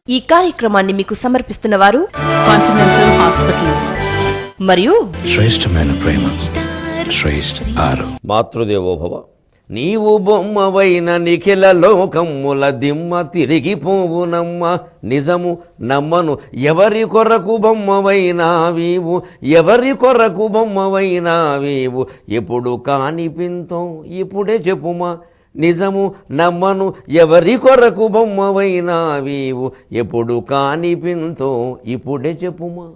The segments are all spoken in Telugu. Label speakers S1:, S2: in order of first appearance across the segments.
S1: ఈ కార్యక్రమాన్ని మీకు సమర్పిస్తున్న వారు
S2: కాంటినెంటల్ హాస్పిటల్స్
S1: మరియు
S3: శ్రేష్టమైన ప్రేమ శ్రేష్ఠ ఆరు.
S4: మాతృదేవోభవ. నీవు బొమ్మవైన నిఖిల లోకమ్ముల దిమ్మ తిరిగిపోవునమ్మ, నిజము నమ్మను ఎవరి కొరకు బొమ్మవైనావీవు, ఎవరి కొరకు బొమ్మవైనావీవు, ఎప్పుడు కానిపింతం ఇప్పుడే చెప్పుమా, నిజము నమ్మను ఎవరి కొరకు బొమ్మవైనావీవు, ఎప్పుడు కానిపింతో ఇప్పుడే చెప్పుమా.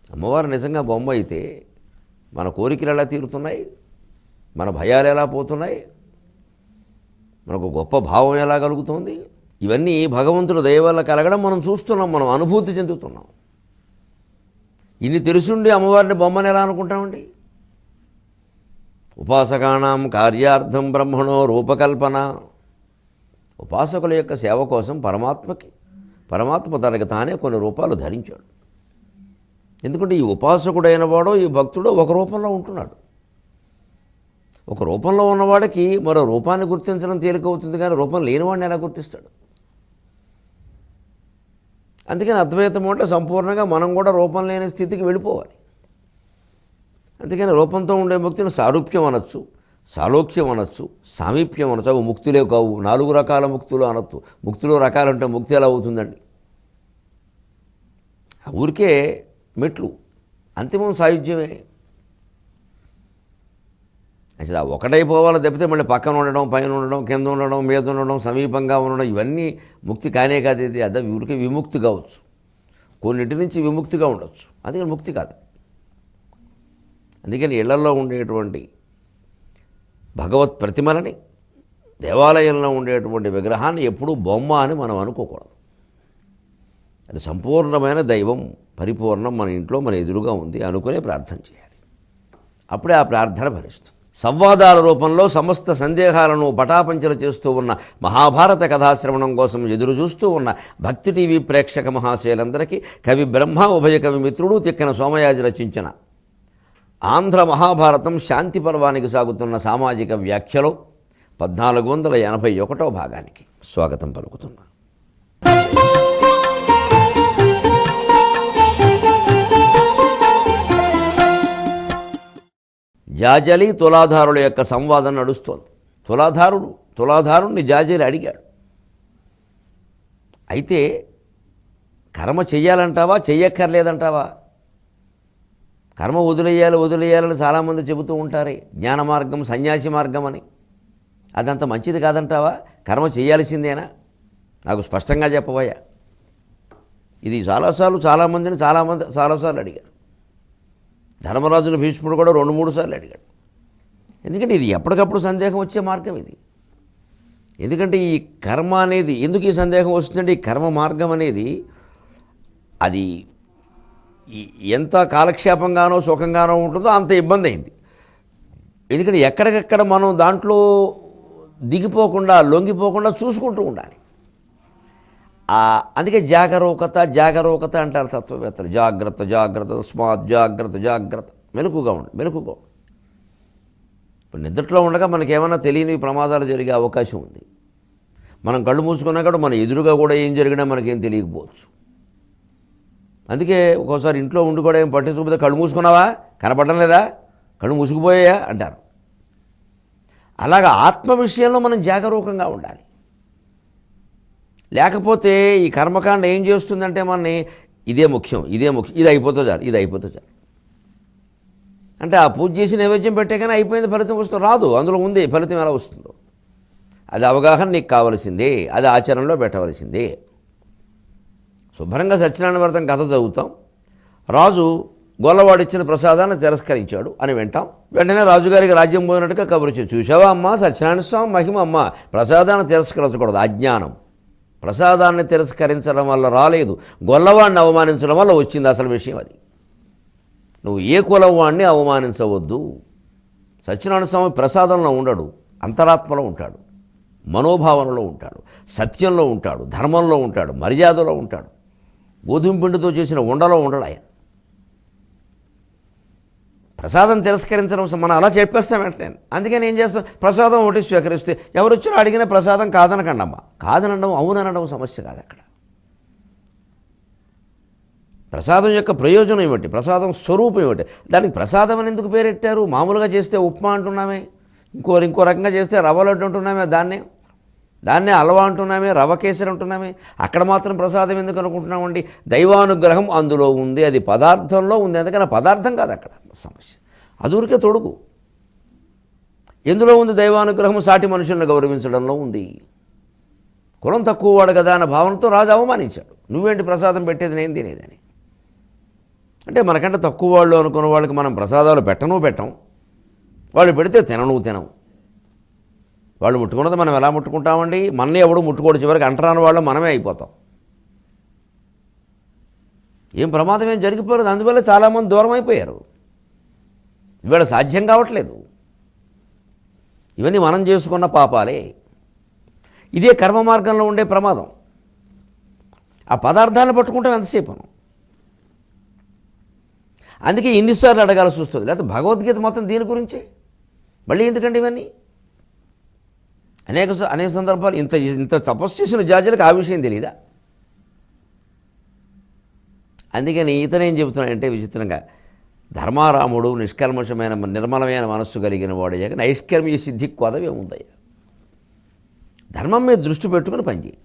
S4: అమ్మవారు నిజంగా బొమ్మ అయితే మన కోరికలు ఎలా తీరుతున్నాయి, మన భయాలు ఎలా పోతున్నాయి, మనకు గొప్ప భావం ఎలా కలుగుతుంది, ఇవన్నీ భగవంతుడు దయ వల్ల కలగడం మనం చూస్తున్నాం, మనం అనుభూతి చెందుతున్నాం. ఇన్ని తెలుసుండి అమ్మవారిని బొమ్మని ఎలా అనుకుంటామండి? ఉపాసకానాం కార్యార్థం బ్రహ్మణో రూపకల్పన. ఉపాసకుల యొక్క సేవ కోసం పరమాత్మ తనకి తానే కొన్ని రూపాలు ధరించాడు. ఎందుకంటే ఈ ఉపాసకుడైన వాడో ఈ భక్తుడో ఒక రూపంలో ఉంటున్నాడు. ఒక రూపంలో ఉన్నవాడికి మరో రూపాన్ని గుర్తించడం తేలికవుతుంది, కానీ రూపం లేనివాడిని ఎలా గుర్తిస్తాడు? అందుకని అద్వైతం అంటే సంపూర్ణంగా మనం కూడా రూపం లేని స్థితికి వెళ్ళిపోవాలి. అందుకని రూపంతో ఉండే ముక్తిని సారూప్యం అనొచ్చు, సాలోక్యం అనొచ్చు, సామీప్యం అనొచ్చు. అవి ముక్తులే కావు, 4 రకాల ముక్తులు అనొచ్చు. ముక్తిలో రకాలంటే ముక్తి ఎలా అవుతుందండి? ఊరికే మెట్లు, అంతిమం సాయుధ్యమే. అసలు ఒకటైపోవాలి తప్పితే మళ్ళీ పక్కన ఉండడం, పైన ఉండడం, కింద ఉండడం, మీద ఉండడం, సమీపంగా ఉండడం, ఇవన్నీ ముక్తి కానే కాదు. ఇది అదే ఊరికే విముక్తి కావచ్చు, కొన్నింటి నుంచి విముక్తిగా ఉండొచ్చు, అందుకని ముక్తి కాదు. అందుకని ఇళ్లలో ఉండేటువంటి భగవత్ ప్రతిమలని, దేవాలయంలో ఉండేటువంటి విగ్రహాన్ని ఎప్పుడూ బొమ్మ అని మనం అనుకోకూడదు. అది సంపూర్ణమైన దైవం, పరిపూర్ణం మన ఇంట్లో మన ఎదురుగా ఉంది అనుకునే ప్రార్థన చేయాలి. అప్పుడే ఆ ప్రార్థన ఫలిస్తుంది. సంవాదాల రూపంలో సమస్త సందేహాలను పటాపంచలు చేస్తూ ఉన్న మహాభారత కథాశ్రవణం కోసం ఎదురు చూస్తూ ఉన్న భక్తి టీవీ ప్రేక్షక మహాశయులందరికీ కవి బ్రహ్మ, ఉభయ కవి మిత్రుడు తిక్కన సోమయాజి రచించిన ఆంధ్ర మహాభారతం శాంతి పర్వానికి సాగుతున్న సామాజిక వ్యాఖ్యలో 1481వ భాగానికి స్వాగతం పలుకుతున్నా. జాజలి తులాధారుల యొక్క సంవాదం నడుస్తోంది. తులాధారుణ్ణి జాజలి అడిగాడు, అయితే కర్మ చెయ్యాలంటావా చెయ్యక్కర్లేదంటావా? కర్మ వదిలేయాలని చాలామంది చెబుతూ ఉంటారే, జ్ఞాన మార్గం సన్యాసి మార్గం అని. అదంత మంచిది కాదంటావా? కర్మ చేయాల్సిందేనా? నాకు స్పష్టంగా చెప్పవయ్యా. ఇది చాలామంది చాలాసార్లు అడిగారు. ధర్మరాజును భీష్ముడు కూడా 2-3 సార్లు అడిగాడు. ఎందుకంటే ఇది ఎప్పటికప్పుడు సందేహం వచ్చే మార్గం ఇది. ఎందుకంటే ఈ కర్మ అనేది ఎందుకు ఈ సందేహం వస్తుందంటే, ఈ కర్మ మార్గం అనేది అది ఎంత కాలక్షేపంగానో సుఖంగానో ఉంటుందో అంత ఇబ్బంది అయింది. ఎందుకంటే ఎక్కడికక్కడ మనం దాంట్లో దిగిపోకుండా, లొంగిపోకుండా చూసుకుంటూ ఉండాలి. అందుకే జాగరూకత అంటారు తత్వవేత్తలు. జాగ్రత్త స్మాత్ జాగ్రత్త, మెలకుగా ఉండు. ఇప్పుడు నిద్రలో ఉండగా మనకేమైనా తెలియని ప్రమాదాలు జరిగే అవకాశం ఉంది. మనం కళ్ళు మూసుకున్నా కూడా మన ఎదురుగా కూడా ఏం జరిగినా మనకేం తెలియకపోవచ్చు. అందుకే ఒక్కోసారి ఇంట్లో ఉండి కూడా ఏం పట్టించుకోకపోతే కళ్ళు మూసుకున్నావా, కనపడడం లేదా, కళ్ళు మూసుకుపోయాయా అంటారు. అలాగా ఆత్మ విషయంలో మనం జాగరూకంగా ఉండాలి. లేకపోతే ఈ కర్మకాండ ఏం చేస్తుందంటే మనని ఇదే ముఖ్యం, ఇది అయిపోతే చాలు అంటే ఆ పూజ చేసి నైవేద్యం పెట్టే కానీ అయిపోయింది, ఫలితం వస్తుంది రాదు. అందులో ఉంది ఫలితం ఎలా వస్తుందో అది అవగాహన నీకు కావలసిందే, అది ఆచరణలో పెట్టవలసిందే. శుభ్రంగా సత్యనారాయణ వ్రతం కథ చదువుతాం. రాజు గొల్లవాడిచ్చిన ప్రసాదాన్ని తిరస్కరించాడు అని వింటాం. వెంటనే రాజుగారికి రాజ్యం పోయినట్టుగా కబురు చూసావా అమ్మ, సత్యనారాయణ స్వామి మహిమ అమ్మ, ప్రసాదాన్ని తిరస్కరించకూడదు, అజ్ఞానం. ప్రసాదాన్ని తిరస్కరించడం వల్ల రాలేదు, గొల్లవాడిని అవమానించడం వల్ల వచ్చింది అసలు విషయం అది. నువ్వు ఏ కులం వాడిని అవమానించవద్దు. సత్యనారాయణ స్వామి ప్రసాదంలో ఉండడు, అంతరాత్మలో ఉంటాడు, మనోభావనలో ఉంటాడు, సత్యంలో ఉంటాడు, ధర్మంలో ఉంటాడు, మర్యాదలో ఉంటాడు. గోధుమ పిండితో చేసిన ఉండలో ఉండడు ఆయన. ప్రసాదం తిరస్కరించడం మనం అలా చెప్పేస్తాం వెంటనే. అందుకని ఏం చేస్తాం, ప్రసాదం ఒకటి స్వీకరిస్తే ఎవరు వచ్చినా అడిగిన ప్రసాదం కాదనకండమ్మా. కాదనడం అవుననడం సమస్య కాదు అక్కడ. ప్రసాదం యొక్క ప్రయోజనం ఏమిటి, ప్రసాదం స్వరూపం ఏమిటి, దానికి ప్రసాదం అని ఎందుకు పేరెట్టారు? మామూలుగా చేస్తే ఉప్మా అంటున్నామే, ఇంకో రకంగా చేస్తే రవ్వ లడ్డు అంటున్నామే, దాన్నే హల్వా అంటున్నామే, రవ్వ కేసరి అంటున్నామే. అక్కడ మాత్రం ప్రసాదం ఎందుకు అనుకుంటున్నామండి? దైవానుగ్రహం అందులో ఉంది, అది పదార్థంలో ఉంది. అందుకని పదార్థం కాదు అక్కడ సమస్య, అదూరికే తొడుగు. ఎందులో ఉంది దైవానుగ్రహం? సాటి మనుషులను గౌరవించడంలో ఉంది. కులం తక్కువ వాడు కదా అన్న భావనతో రాజు అవమానించాడు. నువ్వేంటి ప్రసాదం పెట్టేది, నేను తినేదని. అంటే మనకంటే తక్కువ వాళ్ళు అనుకున్న వాళ్ళకి మనం ప్రసాదాలు పెట్టం, వాళ్ళు పెడితే తినం. వాళ్ళు ముట్టుకున్నది మనం ఎలా ముట్టుకుంటామండి? మనని ఎవడు ముట్టుకోడు, చివరికి అంటరాని వాళ్ళు మనమే అయిపోతాం. ఏం ప్రమాదం ఏం జరిగిపోలేదు. అందువల్ల చాలామంది దూరం అయిపోయారు. ఇవాళ సాధ్యం కావట్లేదు. ఇవన్నీ మనం చేసుకున్న పాపాలే. ఇదే కర్మ మార్గంలో ఉండే ప్రమాదం. ఆ పదార్థాలను పట్టుకుంటాం ఎంతసేపు. అందుకే ఎన్నిసార్లు అడగాల్సి వస్తుంది. లేకపోతే భగవద్గీత మొత్తం దీని గురించే. మళ్ళీ ఎందుకండి ఇవన్నీ? అనేక సందర్భాలు ఇంత తపస్సు చేసిన జాజులకు ఆ విషయం తెలియదా? అందుకని ఇతనేం చెబుతున్నాడంటే విచిత్రంగా, ధర్మారాముడు నిష్కల్మషమైన నిర్మలమైన మనస్సు కలిగిన వాడయ్యాక నైష్కర్మ్య సిద్ధి కొదవేముందయ్యా. ధర్మం మీద దృష్టి పెట్టుకుని పనిచేయి.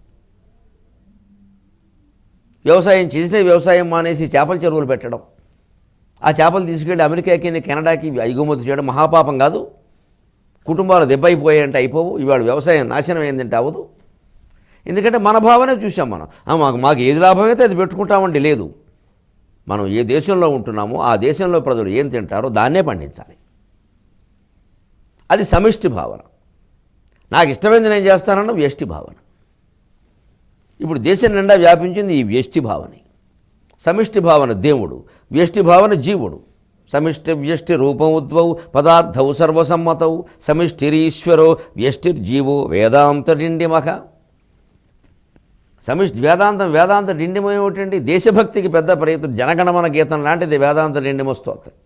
S4: వ్యవసాయం చేసిన వ్యవసాయం మానేసి చేపల చెరువులు పెట్టడం, ఆ చేపలు తీసుకెళ్ళి అమెరికాకి కెనడాకి ఎగుమతి చేయడం మహాపాపం కాదు? కుటుంబాలు దెబ్బైపోయాయంటే అయిపోవు. ఇవాళ వ్యవసాయం నాశనం అయిందంటే అవ్వదు. ఎందుకంటే మన భావనే చూసాం మనం. మాకు ఏది లాభమైతే అది పెట్టుకుంటామండి. లేదు, మనం ఏ దేశంలో ఉంటున్నామో ఆ దేశంలో ప్రజలు ఏం తింటారో దాన్నే పండించాలి. అది సమిష్టి భావన. నాకు ఇష్టమైంది నేను చేస్తానన్న వ్యష్టి భావన. ఇప్పుడు దేశం నిండా వ్యాపించింది ఈ వ్యష్టి భావనే. సమిష్టి భావన దేవుడు, వ్యష్టి భావన జీవుడు. సమిష్టి వ్యష్టి రూపముద్వౌ పదార్థౌ సర్వసమ్మతౌ సమిష్టిరీశ్వరో వ్యష్టిర్జీవో వేదాంత డిండిమఖ. వేదాంత డిండిమ ఏమిటండి? దేశభక్తికి పెద్ద ప్రయత్నం. జనగణమన గీతం లాంటిది వేదాంత డిండిమ స్తోత్రం.